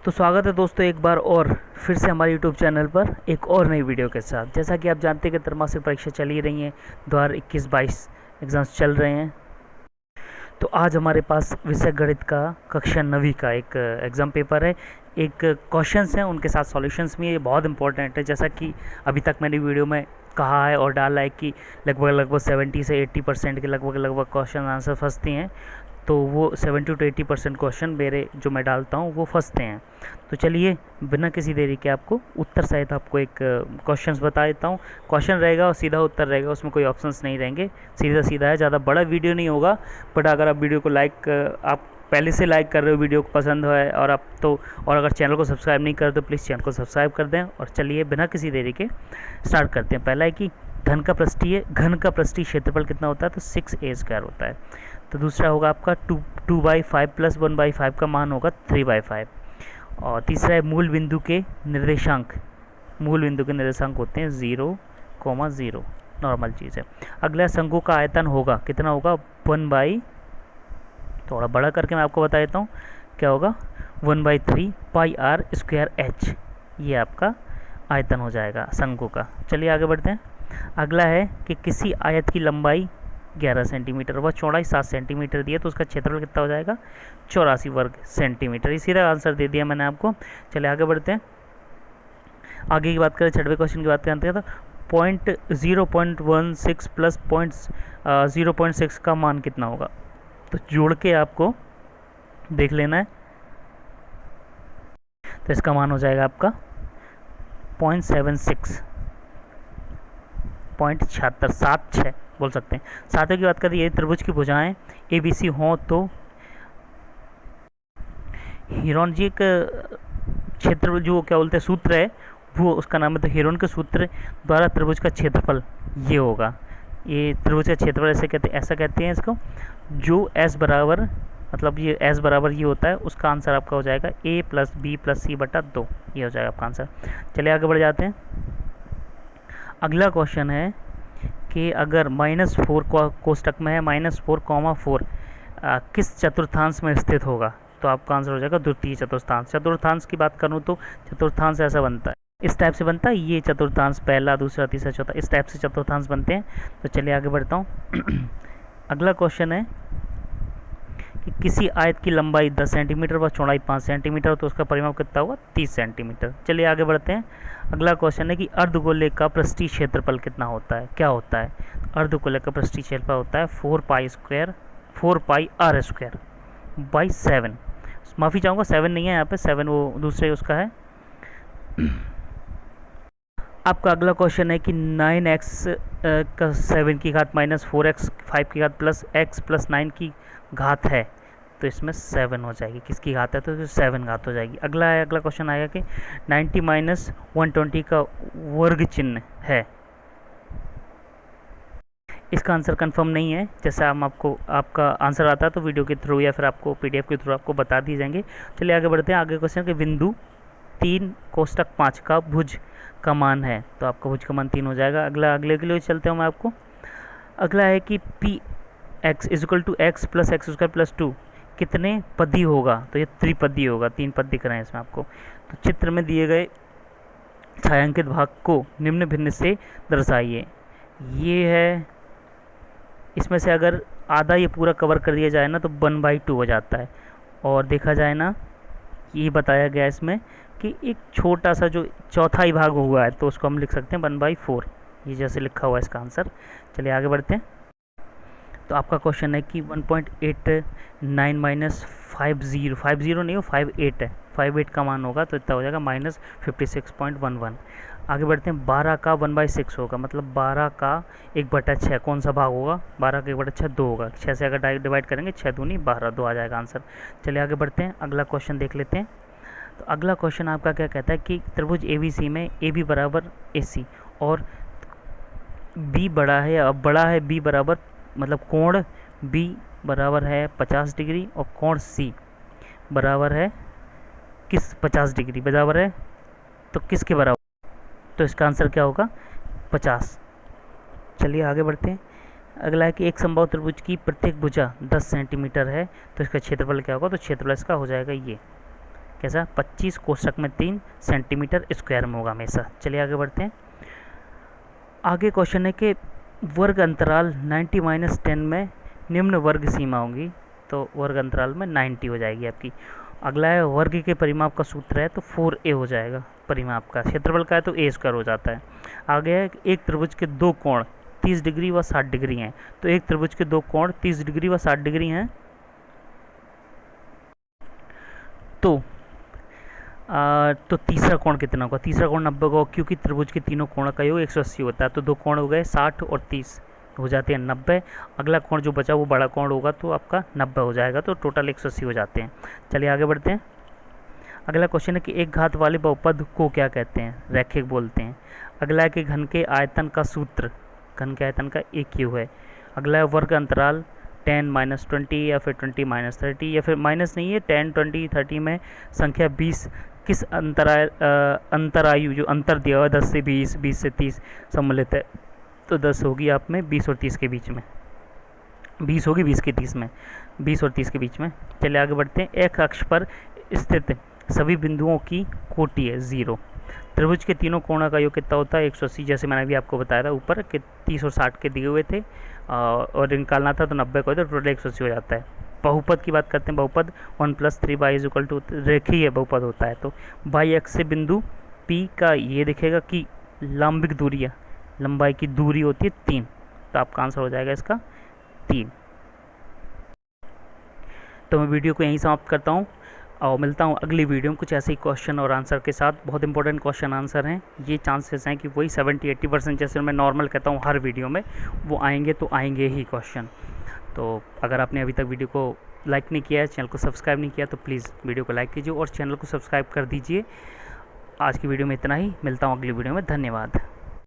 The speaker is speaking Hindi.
तो स्वागत है दोस्तों एक बार और फिर से हमारे YouTube चैनल पर एक और नई वीडियो के साथ। जैसा कि आप जानते हैं कि त्रैमासिक परीक्षा चल ही रही हैं, 2021-22 एग्ज़ाम्स चल रहे हैं। तो आज हमारे पास विषय गणित का कक्षा 9वीं का एक एग्ज़ाम पेपर है। एक क्वेश्चंस हैं, उनके साथ सॉल्यूशंस भी। ये बहुत इंपॉर्टेंट है। जैसा कि अभी तक मैंने वीडियो में कहा है और डाला है कि लगभग 70 से 80% के लगभग क्वेश्चन आंसर फंसते हैं। तो वो 70 to 80% क्वेश्चन मेरे जो मैं डालता हूँ वो फंसते हैं। तो चलिए बिना किसी देरी के आपको उत्तर सहित आपको एक क्वेश्चंस बता देता हूँ। क्वेश्चन रहेगा और सीधा उत्तर रहेगा, उसमें कोई ऑप्शंस नहीं रहेंगे, सीधा सीधा है। ज़्यादा बड़ा वीडियो नहीं होगा, बट अगर आप वीडियो को आप पहले से लाइक कर रहे हो, वीडियो को पसंद है और आप तो, और अगर चैनल को सब्सक्राइब नहीं कर तो प्लीज़ चैनल को सब्सक्राइब कर दें। और चलिए बिना किसी देरी के स्टार्ट करते हैं। पहला है कि घन का पृष्ठीय क्षेत्रफल कितना होता है, तो 6a² होता है। तो दूसरा होगा आपका 2/5 प्लस 1/5 का मान होगा 3/5। और तीसरा है मूल बिंदु के निर्देशांक होते हैं 0,0, नॉर्मल चीज़ है। अगला शंकु का आयतन होगा कितना होगा, थोड़ा बड़ा करके मैं आपको बता देता हूँ क्या होगा, 1/3 πr²h। ये आपका आयतन हो जाएगा शंकु का। चलिए आगे बढ़ते हैं। अगला है कि किसी आयत की लंबाई 11 सेंटीमीटर व चौड़ाई 7 सेंटीमीटर दी है, तो उसका क्षेत्रफल कितना हो जाएगा, 84 वर्ग सेंटीमीटर। इसी तरह आंसर दे दिया मैंने आपको। चलिए आगे बढ़ते हैं। आगे की बात करें, 6वें क्वेश्चन की बात करते हैं। तो 0.16 प्लस 0.6 का मान कितना होगा, तो जोड़ के आपको देख लेना है। तो इसका मान हो जाएगा आपका 0.76, 0.76 बोल सकते हैं। सातवें की बात करें, यदि त्रिभुज की भुजाएं ABC हों तो हीरोन जी का क्षेत्र जो क्या बोलते हैं सूत्र है, वो उसका नाम है। तो हीरोन के सूत्र द्वारा त्रिभुज का क्षेत्रफल ये होगा। ये त्रिभुज का क्षेत्रफल ऐसा कहते हैं इसको, जो S बराबर, मतलब ये S बराबर ये होता है। उसका आंसर आपका हो जाएगा A + B + C बटा 2। ये हो जाएगा आपका आंसर। चलिए आगे बढ़ जाते हैं। अगला क्वेश्चन है कि अगर -4 कोष्टक में है, -4,4 किस चतुर्थांश में स्थित होगा, तो आपका आंसर हो जाएगा द्वितीय चतुर्थांश। चतुर्थांश की बात करूँ तो चतुर्थांश ऐसा बनता है, इस टाइप से बनता है। ये चतुर्थांश पहला, दूसरा, तीसरा, चौथा, इस टाइप से चतुर्थांश बनते हैं। तो चलिए आगे बढ़ता हूँ। अगला क्वेश्चन है कि किसी आयत की लंबाई 10 सेंटीमीटर व चौड़ाई 5 सेंटीमीटर, तो उसका परिमाप कितना होगा, 30 सेंटीमीटर। चलिए आगे बढ़ते हैं। अगला क्वेश्चन है कि अर्धगोले का पृष्ठीय क्षेत्रफल कितना होता है, क्या होता है। अर्धगोले का पृष्ठीय क्षेत्रफल होता है 4πr²/7। माफ़ी चाहूँगा, 7 नहीं है यहाँ पे, 7 वो दूसरे उसका है। आपका अगला क्वेश्चन है कि 9x का 7 की घात -4x 5 की घात प्लस x + 9 की घात है, तो इसमें 7 हो जाएगी। किसकी घात है, तो 7 घात हो जाएगी। अगला क्वेश्चन आएगा कि 90 - 120 का वर्ग चिन्ह है। इसका आंसर कंफर्म नहीं है। जैसे हम आपका आंसर आता है तो वीडियो के थ्रू या फिर आपको PDF के थ्रू आपको बता दी जाएंगे। चलिए आगे बढ़ते हैं। आगे क्वेश्चन के बिंदु 3 कोष्टक 5 का भुज का मान है, तो आपका भुज का मान 3 हो जाएगा। अगले के लिए चलते हैं मैं आपको। अगला है कि Px = x + x² + 2 कितने पदी होगा, तो ये त्रिपदी होगा। 3 पद दिख रहे हैं इसमें आपको। तो चित्र में दिए गए छायांकित भाग को निम्न भिन्न से दर्शाइए। ये है, इसमें से अगर आधा ये पूरा कवर कर दिया जाए ना तो 1/2 हो जाता है। और देखा जाए ना, ये बताया गया इसमें कि एक छोटा सा जो चौथाई भाग हुआ है, तो उसको हम लिख सकते हैं 1/4। ये जैसे लिखा हुआ है इसका आंसर। चलिए आगे बढ़ते हैं। तो आपका क्वेश्चन है कि 1.89 - 50 नहीं हो, 58 है, 58 का मान होगा, तो इतना हो जाएगा -56.11। आगे बढ़ते हैं। 12 का 1/6 होगा, मतलब 12 का 1/6 कौन सा भाग होगा, 12 का 1/6 2 होगा। 6 से अगर डिवाइड करेंगे, 6 दूनी 12, 2 आ जाएगा आंसर। चलिए आगे बढ़ते हैं। अगला क्वेश्चन देख लेते हैं। तो अगला क्वेश्चन आपका क्या कहता है कि त्रिभुज ABC में AB बराबर AC और B बड़ा है, अब बड़ा है B बराबर, मतलब कोण B बराबर है 50 डिग्री और कोण C बराबर है 50 डिग्री बराबर है, तो किसके बराबर, तो इसका आंसर क्या होगा, 50। चलिए आगे बढ़ते हैं। अगला है कि एक समबाहु त्रिभुज की प्रत्येक भुजा 10 सेंटीमीटर है, तो इसका क्षेत्रफल क्या होगा, तो क्षेत्रफल इसका हो जाएगा ये कैसा 25 कोष्ठक में 3 सेंटीमीटर स्क्वायर में होगा हमेशा। चलिए आगे बढ़ते हैं। आगे क्वेश्चन है कि वर्ग अंतराल 90-10 में निम्न वर्ग सीमा होगी, तो वर्ग अंतराल में 90 हो जाएगी आपकी। अगला है वर्ग के परिमाप का सूत्र है, तो 4a हो जाएगा परिमाप का। क्षेत्रफल का है तो a स्क्वायर हो जाता है। आगे है एक त्रिभुज के दो कोण 30 डिग्री व 60 डिग्री हैं, तो एक त्रिभुज के दो कोण 30 डिग्री व 60 डिग्री हैं, तो तीसरा कोण कितना होगा? तीसरा कोण 90 होगा, क्योंकि त्रिभुज के तीनों कोण का योग 180 होता है, तो दो कोण हो गए 60 और 30 हो जाते हैं 90। अगला कोण जो बचा वो बड़ा कोण होगा, तो आपका 90 हो जाएगा, तो टोटल 180 हो जाते हैं। चलिए आगे बढ़ते हैं। अगला क्वेश्चन है कि एक घात वाले बहुपद को क्या कहते हैं? रैखिक बोलते हैं। अगला है कि घन के आयतन का सूत्र, घन के आयतन का एक क्यू है। अगला है वर्ग अंतराल 10-20 या फिर 20-30 या फिर माइनस नहीं है 10, 20, 30 में संख्या 20 किस अंतरायु जो अंतर दिया हुआ 10 से 20, 20 से 30 सम्मिलित है, तो 10 होगी आप में 20 और 30 के बीच में, 20 होगी 20 के 30 में, 20 और 30 के बीच में। चलिए आगे बढ़ते हैं। एक अक्ष पर स्थित सभी बिंदुओं की कोटि है 0। त्रिभुज के तीनों कोणों का योग कितना होता है? 180, जैसे मैंने अभी आपको बताया था ऊपर कि 30 और 60 के दिए हुए थे और निकालना था तो 90 को, तो टोटल 180 हो जाता है। बहुपद की बात करते हैं। बहुपद 1 + 3y = रेखीय बहुपद होता है, तो y अक्ष से बिंदु P का ये दिखेगा कि लंबिक दूरी है, लंबाई की दूरी होती है 3, तो आपका आंसर हो जाएगा इसका 3। तो मैं वीडियो को यहीं समाप्त करता हूँ और मिलता हूँ अगली वीडियो में कुछ ऐसे ही क्वेश्चन और आंसर के साथ। बहुत इंपॉर्टेंट क्वेश्चन आंसर हैं, ये चांसेस हैं कि वही 70-80% जैसे मैं नॉर्मल कहता हूँ हर वीडियो में वो आएंगे, तो आएंगे ही क्वेश्चन। तो अगर आपने अभी तक वीडियो को लाइक नहीं किया है, चैनल को सब्सक्राइब नहीं किया, तो प्लीज़ वीडियो को लाइक कीजिए और चैनल को सब्सक्राइब कर दीजिए। आज की वीडियो में इतना ही, मिलता हूँ अगली वीडियो में। धन्यवाद।